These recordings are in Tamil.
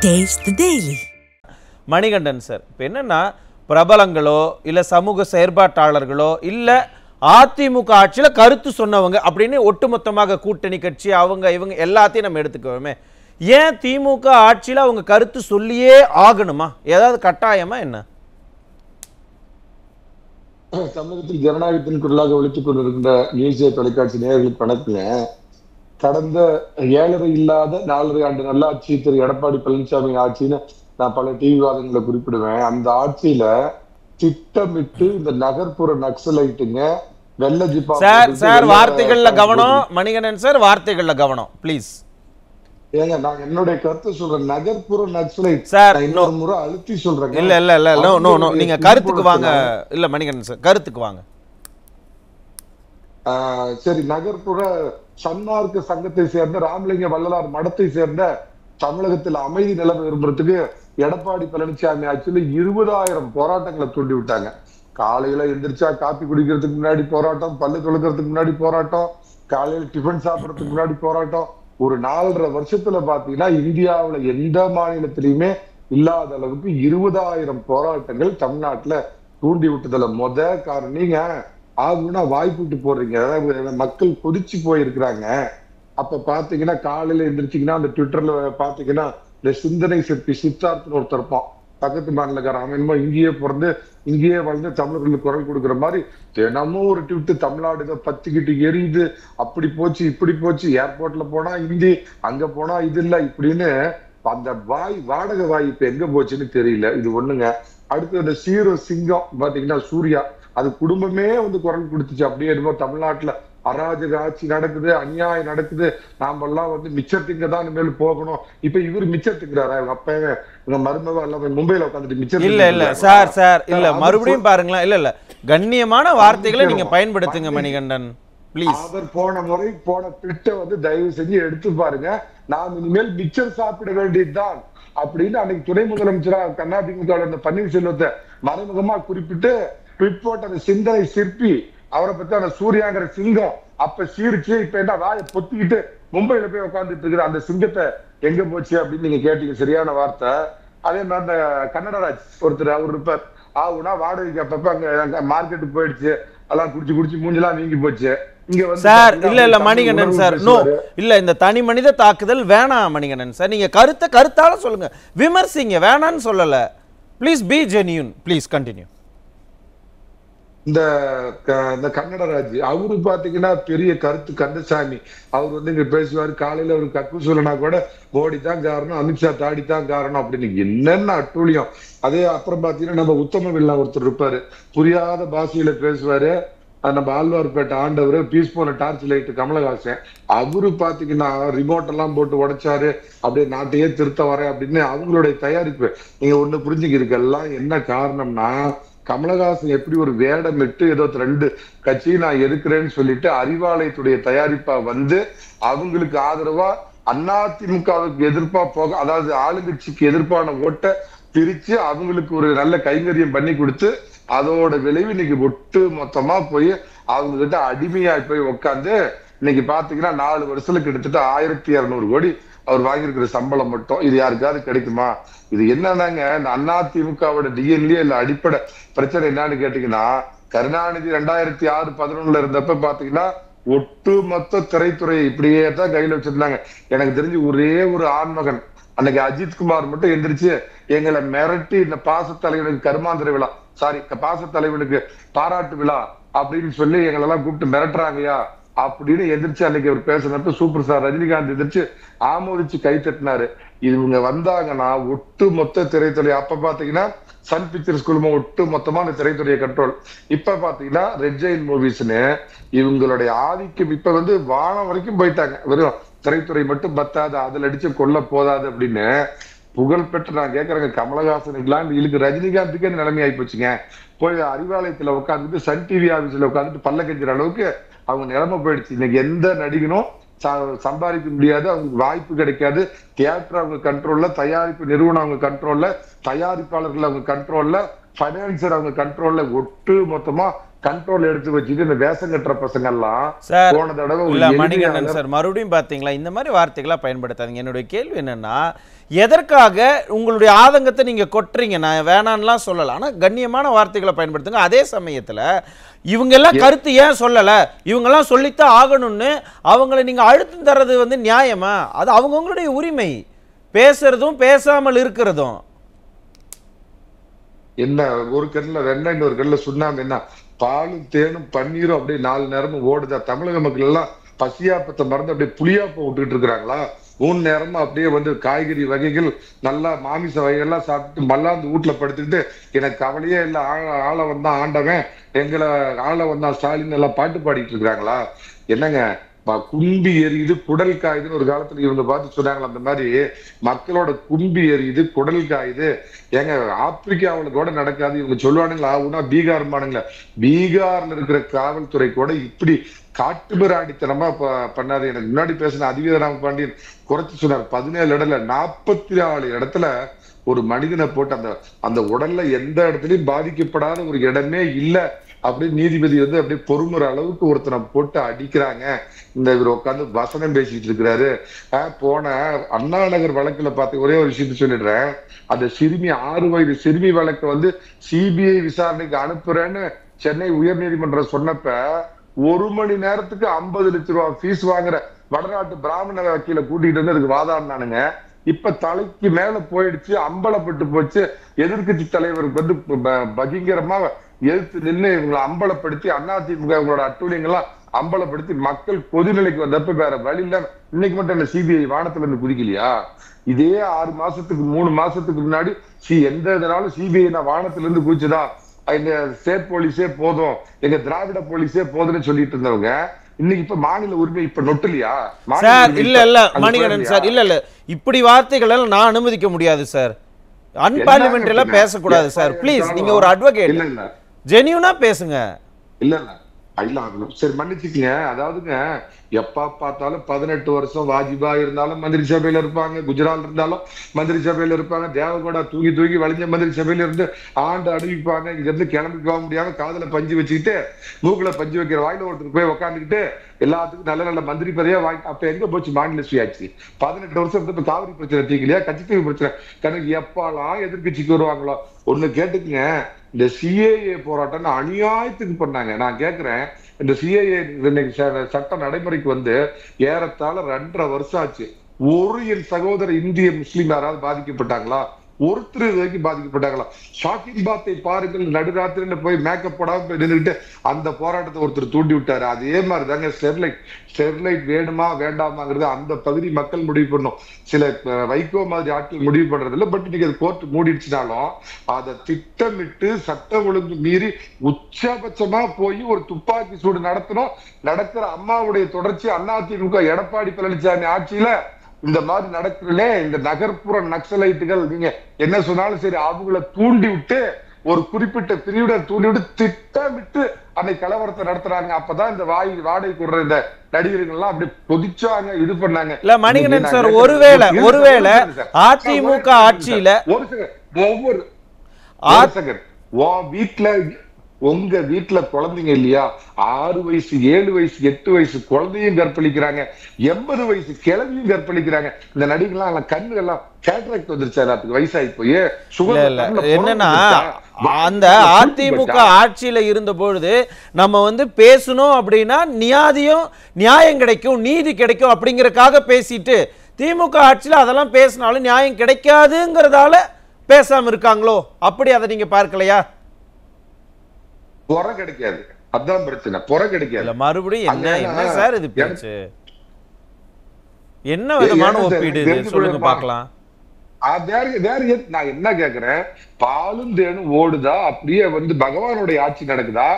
Taste the Daily. Manikandan sir, இப்போ என்னன்னா பிரபலங்களோ இல்லை சமூக செயற்பாட்டாளர்களோ இல்லை அதிமுக ஆட்சியில் கருத்து சொன்னவங்க அப்படின்னு ஒட்டுமொத்தமாக கூட்டணி கட்சி அவங்க இவங்க எல்லாத்தையும் நம்ம எடுத்துக்கோமே, ஏன் திமுக ஆட்சியில் அவங்க கருத்து சொல்லியே ஆகணுமா? ஏதாவது கட்டாயமா என்ன? தமிழகத்தில் ஜனநாயகத்தின் குரலாக ஒழித்துக் கொண்டிருக்கின்ற நியூஸ் தொலைக்காட்சி நேயர்களுக்கு வணக்கங்க. கடந்த 7.5 இல்லாத 4.5 ஆண்டு நல்லாட்சி திரு எடப்பாடி பழனிசாமி ஆட்சின்னு நான் பல டிவி வாதங்களை குறிப்பிடுவேன். அந்த ஆட்சியில திட்டமிட்டு இந்த நகர்ப்புற நக்சலைட்டுங்க வெள்ள ஜிப்பா சார் வார்த்தைகள்ல கவனம். மணிகண்டன் சார் வார்த்தைகள்ல கவனம் ப்ளீஸ். ஏங்க நான் என்னுடைய கருத்து சொல்றேன். நகர்ப்புற நக்சலைட் சார் இன்னொரு முறை அழுத்தி சொல்றேன். இல்ல நோ நீங்க கருத்துக்கு வாங்க. இல்ல மணிகண்டன் சார் கருத்துக்கு வாங்க. சரி, நகர்ப்புற சன்மார்க்க சங்கத்தை சேர்ந்த ராமலிங்க வள்ளலார் மடத்தை சேர்ந்த தமிழகத்தில் அமைதி நிலைமை விரும்புறதுக்கு எடப்பாடி பழனிசாமி ஆட்சியில 20,000 போராட்டங்களை தூண்டி விட்டாங்க. காலையில எந்திரிச்சா காப்பி குடிக்கிறதுக்கு முன்னாடி போராட்டம், பல்லு தொழுக்கிறதுக்கு முன்னாடி போராட்டம், காலையில டிஃபன் சாப்பிடறதுக்கு முன்னாடி போராட்டம். ஒரு 4.5 வருஷத்துல பாத்தீங்கன்னா இந்தியாவுல எந்த மாநிலத்திலயுமே இல்லாத அளவுக்கு 20,000 போராட்டங்கள் தமிழ்நாட்டுல தூண்டி விட்டதுல காரணம் நீங்க ஆகுனா வாய்ப்புட்டு போடுறீங்க. அதாவது மக்கள் கொதிச்சு போயிருக்கிறாங்க. அப்ப பாத்தீங்கன்னா காலையில எந்திரிச்சிங்கன்னா அந்த ட்விட்டர்ல பாத்தீங்கன்னா இந்த சிந்தனை சிற்பி சித்தார்த்தன் ஒருத்தர் இருப்பான், பக்கத்து மாநிலக்காரன். அவன் என்னமோ இங்கேயே பிறந்து இங்கேயே வளர்ந்து தமிழர்களுக்கு குரல் கொடுக்குற மாதிரி தினமும் ஒரு ட்விட்டு, தமிழ்நாடு பத்திக்கிட்டு எரியுது, அப்படி போச்சு இப்படி போச்சு, ஏர்போர்ட்ல போனா இந்தி, அங்க போனா இது இல்ல இப்படின்னு அந்த வாடகை வாய் இப்ப எங்க போச்சுன்னு தெரியல. இது ஒண்ணுங்க. அடுத்து அந்த சீரோ சிங்கம் பாத்தீங்கன்னா சூர்யா, அது குடும்பமே வந்து குரல் கொடுத்துச்சு. அப்படியே என்னமோ தமிழ்நாட்டுல அராஜக ஆட்சி நடக்குது, அநியாயம் நடக்குது, நாம எல்லாம் வந்து மிச்சத்துங்க தான் மேல போகணும். இப்ப இவரு மிச்சத்துக்கிறாரா? இவங்க அப்பவே இவங்க மருமவா எல்லாமே மும்பையில உட்காந்துட்டு மிச்சம் இல்ல சார் இல்ல மறுபடியும் பாருங்களேன். இல்ல கண்ணியமான வார்த்தைகளை நீங்க பயன்படுத்துங்க மணிகண்டன் ப்ளீஸ். அவர் போன முறை போன ட்விட்டை வந்து தயவு செஞ்சு எடுத்து பாருங்க. நாம் இனிமேல் மிச்சம் சாப்பிட வேண்டியதுதான் அப்படின்னு அன்னைக்கு துணை முதலமைச்சரா அதிமுக இந்த பன்னீர்செல்வத்தை மறைமுகமா குறிப்பிட்டு ட்விட் போட்ட அந்த சிந்தனை சிற்பி, அவரை பத்தி அந்த சூர்யாங்கிற சிங்கம் அப்ப சீரிச்சு இப்ப என்ன வாயை பொத்திக்கிட்டு மும்பையில போய் உட்காந்துட்டு இருக்கிற அந்த சிங்கத்தை எங்க போச்சு அப்படின்னு நீங்க கேட்டீங்க. சரியான வார்த்தை. அதே மாதிரி அந்த கன்னடராஜ் ஒருத்தர் அவர் இருப்பார், ஆகுனா வாடகைக்கு அப்பப்ப அங்க மார்க்கெட்டுக்கு போயிடுச்சு, எல்லாம் குடிச்சு மூஞ்செல்லாம் வீங்கி போச்சு. இங்க வந்து சார் இல்ல மணிகண்டன் சார் நோ இல்ல, இந்த தனி மனித தாக்குதல் வேணாம் மணிகண்டன் சார். நீங்க கருத்தால சொல்லுங்க, விமர்சிங்க, வேணான்னு சொல்லல. Please be genuine, please continue. இந்த கன்னடராஜ் அவரு பாத்தீங்கன்னா பெரிய கருத்து கந்தசாமி, அவர் வந்து இங்க பேசுவாரு. காலையில அவரு கக்கு சொல்லனா கூட மோடி தான் காரணம், அமித்ஷா தாடி தான் காரணம் அப்படின்னு என்னென்ன அட்டூழியம். அதே அப்புறம் பாத்தீங்கன்னா நம்ம உத்தம வில்லா ஒருத்தர் இருப்பாரு, புரியாத பாஷையில பேசுவாரு. நம்ம ஆழ்வார்பேட்டை ஆண்டவர் பீஸ் போன டார்ச் லைட் கமலஹாசன், அவரு பாத்தீங்கன்னா ரிமோட் எல்லாம் போட்டு உடைச்சாரு, அப்படியே நாட்டையே திருத்த வரேன் அப்படின்னு அவங்களுடைய தயாரிப்பு. நீங்க ஒண்ணு புரிஞ்சுக்கிருக்கு எல்லாம் என்ன காரணம்னா, கமலஹாசன் எப்படி ஒரு வேடமிட்டு ஏதோ 2 கட்சி நான் எதுக்குறேன்னு சொல்லிட்டு அறிவாலயத்துடைய தயாரிப்பா வந்து அவங்களுக்கு ஆதரவா அதிமுகவுக்கு எதிர்ப்பா போக, அதாவது ஆளுங்கட்சிக்கு எதிர்ப்பான ஓட்டை பிரிச்சு அவங்களுக்கு ஒரு நல்ல கைங்கரியம் பண்ணி கொடுத்து அதோட விளைவு இன்னைக்கு ஒட்டு மொத்தமா போய் அவங்க கிட்ட அடிமையாய் போய் உட்காந்து இன்னைக்கு பாத்தீங்கன்னா 4 வருஷத்துல கிட்டத்தட்ட 1200 கோடி அவர் வாங்கியிருக்கிற சம்பளம் மட்டும். இது யாருக்காவது கிடைக்குமா? இது என்னன்னாங்க, இந்த அதிமுகவோட டிஎன்ஏ இல்ல அடிப்படை பிரச்சனை என்னன்னு கேட்டீங்கன்னா, கருணாநிதி 2006-11 இருந்தப்ப பாத்தீங்கன்னா ஒட்டு மொத்த திரைத்துறையை இப்படியே தான் கையில வச்சிருந்தாங்க. எனக்கு தெரிஞ்சு ஒரே ஒரு ஆண்மகன் அன்னைக்கு அஜித்குமார் மட்டும் எந்திரிச்சு எங்களை மிரட்டி இந்த பாசத்தலைவனுக்கு கருமாந்திர விழா, சாரி பாசத்தலைவனுக்கு பாராட்டு விழா அப்படின்னு சொல்லி எங்களெல்லாம் கூப்பிட்டு மிரட்டுறாங்கயா அப்படின்னு எந்திரிச்சு அன்னைக்கு அவர் பேசினப்ப சூப்பர் ஸ்டார் ரஜினிகாந்த் எந்திரிச்சு ஆமோதிச்சு கை தட்டினாரு. இவங்க வந்தாங்கன்னா ஒட்டு மொத்த திரைத்துறை, அப்ப பாத்தீங்கன்னா சன் பிக்சர்ஸ் குழுமம் ஒட்டு மொத்தமா அந்த திரைத்துறையை கண்ட்ரோல். இப்ப பாத்தீங்கன்னா ரெட் ஜெயின் மூவிஸ்னு இவங்களுடைய ஆதிக்கம் இப்ப வந்து வானம் வரைக்கும் போயிட்டாங்க. வெறும் திரைத்துறை மட்டும் பத்தாது, அதுல அடிச்சு கொல்ல போதாது அப்படின்னு புகழ் பெற்று நான் கேட்கறேங்க. கமலஹாசனுக்குலாம் இழுக்கு ரஜினிகாந்துக்கே நிலைமை ஆகி போச்சுங்க. போய் அறிவாலயத்துல உட்காந்துட்டு சன் டிவி ஆபீஸ்ல உட்காந்துட்டு பல்ல கெஞ்சுற அளவுக்கு அவங்க நிலைமை போயிடுச்சு. இன்னைக்கு எந்த நடிகனும் சம்பாதிக்க முடியாது, அவங்களுக்கு வாய்ப்பு கிடைக்காது. தியேட்டர் அவங்க கண்ட்ரோல்ல, தயாரிப்பு நிறுவனம் அவங்க கண்ட்ரோல்ல, தயாரிப்பாளர்கள் அவங்க கண்ட்ரோல்ல, பைனான்சர் அவங்க கண்ட்ரோல்ல, ஒட்டு மொத்தமா கண்ட்ரோல் எடுத்து வச்சுட்டு இந்த வேஷம் கட்டுற பசங்க எல்லாம் சார் போன தடவை இல்ல மணிகண்டன் சார் மறுபடியும் பாத்தீங்களா இந்த மாதிரி வார்த்தைகளா பயன்படுத்தாதீங்க. என்னுடைய கேள்வி என்னன்னா, எதற்காக உங்களுடைய ஆதங்கத்தை நீங்க கொட்டுறீங்க? நான் வேணான்னுலாம் சொல்லல, ஆனா கண்ணியமான வார்த்தைகளை பயன்படுத்துங்க. அதே சமயத்துல இவங்க எல்லாம் கருத்து ஏன் சொல்லல, இவங்க எல்லாம் சொல்லித்தான் ஆகணும்னு அவங்களை நீங்க அழுத்தம் தர்றது வந்து நியாயமா? அது அவங்கவுங்களுடைய உரிமை, பேசுறதும் பேசாமல் இருக்கிறதும். என்ன ஒரு கண்ணுல வெண்ணெய் இன்னொரு கண்ணுல சுண்ணாம்பு, என்ன பாலும் தேனும் பன்னீரும் அப்படியே 4 நேரமும் ஓடுதா? தமிழக மக்கள் எல்லாம் பசியாப்பத்தை மறந்து அப்படியே புளியாப்பம் விட்டுட்டு இருக்கிறாங்களா? 3 நேரமும் அப்படியே வந்து காய்கறி வகைகள் நல்லா மாமிச வகைகள்லாம் சாப்பிட்டு மல்லாந்து வீட்டுல படுத்துக்கிட்டு எனக்கு கவலையே இல்லை, ஆள வந்தான் ஆண்டவன், எங்களை ஆள வந்தான் ஸ்டாலின் எல்லாம் பாட்டு பாடிட்டு இருக்கிறாங்களா? என்னங்க கும்பி எரியுது குடல் காயுதுன்னு ஒரு காலத்துல இவங்க பார்த்து சொன்னாங்களா? அந்த மாதிரி மக்களோட கும்பி எரியுது குடல் காயுது. ஏங்க ஆப்பிரிக்காவில் கூட நடக்காது இவங்க சொல்லுவானுங்களா? ஆகுனா பீகார் மானுங்களா? பீகார்ல இருக்கிற காவல்துறை கூட இப்படி காட்டுமிராண்டித்தனமா பண்ணாது. எனக்கு முன்னாடி பேசின அதிவீரராம பாண்டியன் குறைச்சு சொன்னார், 17 இடத்துல 44 இடத்துல ஒரு மனிதனை போட்டு அந்த அந்த உடல்ல எந்த இடத்துலயும் பாதிக்கப்படாத ஒரு இடமே இல்லை அப்படியே நீதிபதி வந்து அப்படியே பொறுமுற அளவுக்கு ஒருத்தனை போட்டு அடிக்கிறாங்க. இந்த இவர் உட்காந்து வசனம் பேசிட்டு இருக்கிறாரு. போன அண்ணா நகர் வழக்குல பார்த்து ஒரே ஒரு விஷயத்த சொல்லிடுறேன். அந்த சிறுமி 6 வயது சிறுமி வழக்கு வந்து சிபிஐ விசாரணைக்கு அனுப்புறேன்னு சென்னை உயர் நீதிமன்றம் சொன்னப்ப 1 மணி நேரத்துக்கு 50 லட்சம் ரூபாய் ஃபீஸ் வாங்குற வடநாட்டு பிராமண வக்கீல கூட்டிட்டு வந்து அதுக்கு வாதாடினானுங்க. இப்ப தலைக்கு மேல போயிடுச்சு, அம்பலப்பட்டு போச்சு. எதிர்கட்சி தலைவருக்கு வந்து பகிங்கரமா எதிர்த்து நின்று இவங்களை அம்பலப்படுத்தி அதிமுக இவங்களோட அட்டூழியங்கள்லாம் அம்பலப்படுத்தி மக்கள் பொதுநிலைக்கு வந்தப்ப வேற வழி இல்ல. இன்னைக்கு மட்டும் என்ன சிபிஐ வானத்துல இருந்து குதிக்கலையா? இதே 6 மாசத்துக்கு 3 மாசத்துக்கு முன்னாடி எந்த இதனாலும் சிபிஐ நான் வானத்துல இருந்து குதிச்சுதா, எங்க ஸ்டேட் போலீஸே போதும், எங்க திராவிட போலீஸே போதும்னு சொல்லிட்டு இருந்தவங்க இன்னைக்கு இப்ப மாநில உரிமை இப்ப நொட்டலையா? சார் இல்ல மணிகண்டன் சார், இல்ல இப்படி வார்த்தைகள் எல்லாம் நான் அனுமதிக்க முடியாது சார். அன்பார்லிமெண்டரி எல்லாம் பேசக்கூடாது சார். பிளீஸ், நீங்க ஒரு அட்வொகேட், ஜெனியூனா பேசுங்க. இல்ல சரி மன்னிச்சுக்கங்க. அதாவதுங்க எப்ப பார்த்தாலும் 18 வருஷம் வாஜ்பா இருந்தாலும் மந்திரி சபையில இருப்பாங்க, குஜராத் இருந்தாலும் மந்திரி சபையில இருப்பாங்க, தேவகோடா தூக்கி தூக்கி வலிஞ்ச மந்திரி சபையில இருந்து ஆண்டு அறிவிப்பாங்க. இங்க இருந்து கிளம்பி போக முடியாம காதுல பஞ்சு வச்சுக்கிட்டு மூக்குல பஞ்சு வைக்கிற வாயில ஒருத்தருக்கு போய் உட்காந்துக்கிட்டு எல்லாத்துக்கும் நல்ல நல்ல மந்திரி பதவியா வாங்கி அப்ப எங்க போச்சு மாநில சுயாட்சி? 18 வருஷம் இப்ப காவிரி பிரச்சனை தீக்கலையா? கட்சி பிரச்சனை கணக்கு எப்பாலாம் எதிர்கட்சிக்கு வருவாங்களோ? ஒண்ணு கேட்டுக்குங்க, இந்த சிஏஏ போராட்டம் அநியாயத்துக்கு பண்ணாங்க. நான் கேட்கிறேன், இந்த சிஏஏ சட்ட நடைமுறைக்கு வந்து ஏறத்தாழ 2.5 வருஷம் ஆச்சு. ஒரு என் சகோதர இந்திய முஸ்லீம் யாராவது பாதிக்கப்பட்டாங்களா? ஒருத்தர் இது வரைக்கும் பாதிக்கப்பட்டாங்களா? ஷாக்கிங் பாத்தை பாருங்கள், நடுராத்திரியில போய் மேக்கப் போடாம நின்றுட்டு அந்த போராட்டத்தை ஒருத்தர் தூண்டி விட்டாரு. அதே மாதிரிதாங்க ஸ்டெர்லைட் வேணுமா வேண்டாமாங்கிறது அந்த பகுதி மக்கள் முடிவு பண்ணும். சில வைகோ மாதிரி ஆட்கள் முடிவு பண்றது இல்லை. பட் இன்னைக்கு அது கோர்ட் மூடிடுச்சுனாலும் அதை திட்டமிட்டு சட்டம் ஒழுங்கு மீறி உச்சபட்சமா போய் ஒரு துப்பாக்கி சூடு நடத்தணும். நடக்கிற அம்மாவுடைய தொடர்ச்சி அதிமுக எடப்பாடி பழனிசாமி ஆட்சியில இந்த மாதிரி நடக்கிறே இந்த நகர்ப்புற நக்சலைட்டுகள் நீங்க என்ன சொன்னாலும் சரி அவங்கள தூண்டி விட்டு ஒரு குறிப்பிட்ட பிரிவுடன் தூண்டி விட்டு திட்டமிட்டு அன்னைக்கு கலவரத்தை நடத்துறாங்க. அப்பதான் இந்த வாடகை கொடுற இந்த நடிகர்கள் எல்லாம் அப்படி கொதிச்சாங்க, இது பண்ணாங்க. இல்ல மணிகண்டன் சார், ஒருவேளை அதிமுக ஆட்சியில ஒவ்வொரு வீட்டுல உங்க வீட்டுல குழந்தைங்க இல்லையா? 6 வயசு 7 வயசு 8 வயசு குழந்தையும் கற்பழிக்கிறாங்க, 80 வயசு கிழவியும் கற்பழிக்கிறாங்க. இந்த நடிகர்லாம் கண்ணு எல்லாம் கேட்ராக்ட் வந்துருச்சு, எல்லாத்துக்கு வயசாகி போய் என்னன்னா அந்த அதிமுக ஆட்சியில இருந்த பொழுது நம்ம வந்து பேசணும் அப்படின்னா நியாயம் கிடைக்கும், நீதி கிடைக்கும் அப்படிங்கறதுக்காக பேசிட்டு திமுக ஆட்சியில அதெல்லாம் பேசினாலும் நியாயம் கிடைக்காதுங்கிறதால பேசாம இருக்காங்களோ? அப்படி அதை நீங்க பார்க்கலையா? பொற கிடைக்காது, அதான் பிரச்சனை. பொற கிடைக்காது. மறுபடியும் என்ன சார் இது பேச்சு? என்ன விதமான ஒப்பீடு இது? சொல்லுங்க பார்க்கலாம். நான் என்ன கேக்குறேன், பாலும் தேனும் ஓடுதா? அப்படியே வந்து பகவானுடைய ஆட்சி நடக்குதா?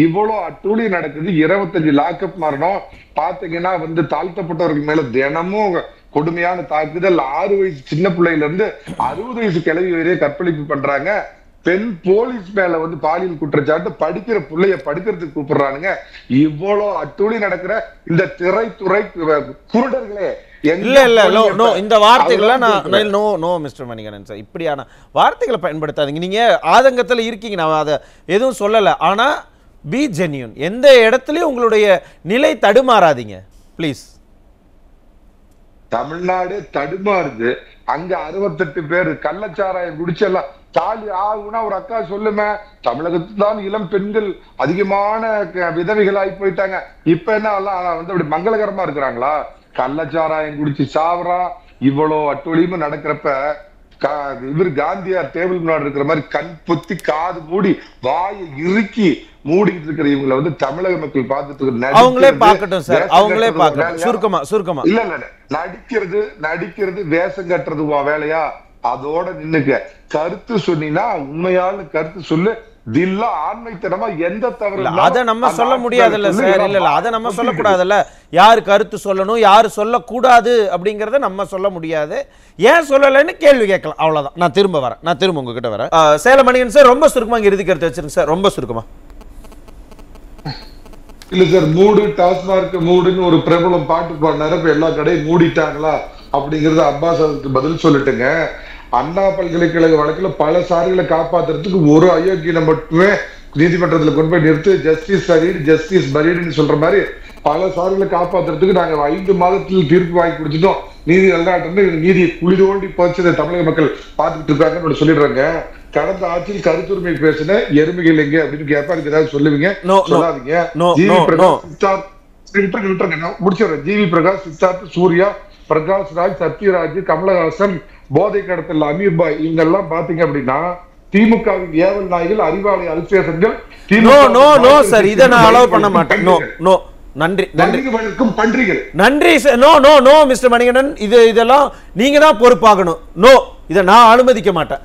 இவ்வளவு அட்டூழி நடக்குது. 25 லாக்அப் மரணம் பாத்தீங்கன்னா வந்து தாழ்த்தப்பட்டவர்கள் மேல தினமும் கொடுமையான தாக்குதல். 6 வயசு சின்ன பிள்ளையில இருந்து 60 வயசு கிழவி வரையே கற்பழிப்பு பண்றாங்க. பெண் போலீஸ் மேல வந்து பாலியல் குற்றச்சாட்டு, படிக்கிற பிள்ளைய படுக்கிறதுக்கு கூப்பிடுறானுங்க. இவ்வளவு அட்டூழி நடக்கிற இந்த திரைத்துறை குருடர்களே இந்த வார்த்தைகளை மிஸ்டர் மணிகண்டன் சார், இப்படியான வார்த்தைகளை பயன்படுத்தாதீங்க. நீங்க ஆதங்கத்துல இருக்கீங்க, நான் அதை எதுவும் சொல்லல. ஆனா பி ஜென்யூன். எந்த இடத்துலயும் உங்களுடைய நிலை தடுமாறாதீங்க ப்ளீஸ். தமிழ்நாடு தடுமாறுது. அங்க 68 பேர் கள்ளச்சாராயம் குடிச்செல்லாம் தாலி ஆகுனா ஒரு அக்கா சொல்லுமே, தமிழகத்துல தான் இளம் பெண்கள் அதிகமான விதவைகள் ஆகி போயிட்டாங்க. இப்ப என்ன வந்து அப்படி மங்களகரமா இருக்கிறாங்களா? கள்ளச்சாராயம் குடிச்சு சாவரா, இவ்வளவு அட்டொழியும் நடக்கிறப்ப இவர் காந்தியார் டேபிள் முன்னாடி இருக்கிற மாதிரி கண் பொத்தி காது மூடி வாயை இறுக்கி மூடிட்டு இருக்கிற இவங்களை வந்து தமிழக மக்கள் பார்த்துட்டு அவங்களே பார்க்கட்டும் சார், அவங்களே பார்க்கட்டும். சுருக்கமா இல்ல நடிக்கிறது வேஷம் கட்டுறது வேலையா? அதோட நின்னுக்க. கருத்து சொன்னீங்கன்னா உண்மையான கருத்து சொல்லு. தில்லா ஆண்மைத்தனமா எந்த தவறு அத நம்ம சொல்ல முடியாதுல்ல சார். இல்ல அத நம்ம சொல்லக்கூடாதுல்ல. யாரு கருத்து சொல்லணும் யாரு சொல்லக்கூடாது அப்படிங்கறத நம்ம சொல்ல முடியாது. ஏன் சொல்லலைன்னு கேள்வி கேட்கலாம், அவ்வளவுதான். நான் திரும்ப உங்ககிட்ட வரேன். சேலம் மணிகண்டன் சார், ரொம்ப சுருக்கமா இறுதி கருத்து வச்சிருங்க சார், ரொம்ப சுருக்கமா. இல்ல சார், மூடு டாஸ்மார்க் மூடுன்னு ஒரு பிரபலம் பாட்டு பாடினாரு. இப்ப எல்லா கடையும் மூடிட்டாங்களா அப்படிங்கறது அப்பாஸ் அதுக்கு பதில் சொல்லிட்டுங்க. அண்ணா பல்கலைக்கழக வழக்குல பல சார்களை காப்பாத்துறதுக்கு ஒரு அயோக்கியம் மட்டுமே நீதிமன்றத்துல கொண்டு போய் நிறுத்து. ஜஸ்டிஸ் பரீடுன்னு சொல்ற மாதிரி பல சார்களை காப்பாத்துறதுக்கு நாங்க 5 மாதத்தில் தீர்ப்பு வாங்கி கொடுத்துட்டோம். நீதி நல்லாட்டம் நீதி குழி தோண்டி போச்சு தமிழக மக்கள் பார்த்துட்டு இருக்காங்கன்னு சொல்லிடுறாங்க. கடந்த ஆட்சியில் கருத்துரிமை பேசின எருமைகள் எங்க அப்படின்னு கேட்பா, ஏதாவது சொல்லுவீங்க? சொல்லாதீங்க. ஜிவி பிரகாஷ் முடிச்சிடுறேன். ஜிவி பிரகாஷ், சித்தார்த், சூர்யா, பிரகாஷ் ராஜ், சத்யராஜ், கமலஹாசன், போதை கடத்தல் அமீர் பாய், இவங்க எல்லாம் பாத்தீங்க அப்படின்னா திமுகவின் ஏவல் நாய்கள், அறிவாலய அல்சேஷன்கள். இதை நான் அலோவ் பண்ண மாட்டேன். நன்றி பன்றிகள். நன்றி மிஸ்டர் மணிகண்டன். இதெல்லாம் நீங்க தான் பொறுப்பாகணும். இதை நான் அனுமதிக்க மாட்டேன்.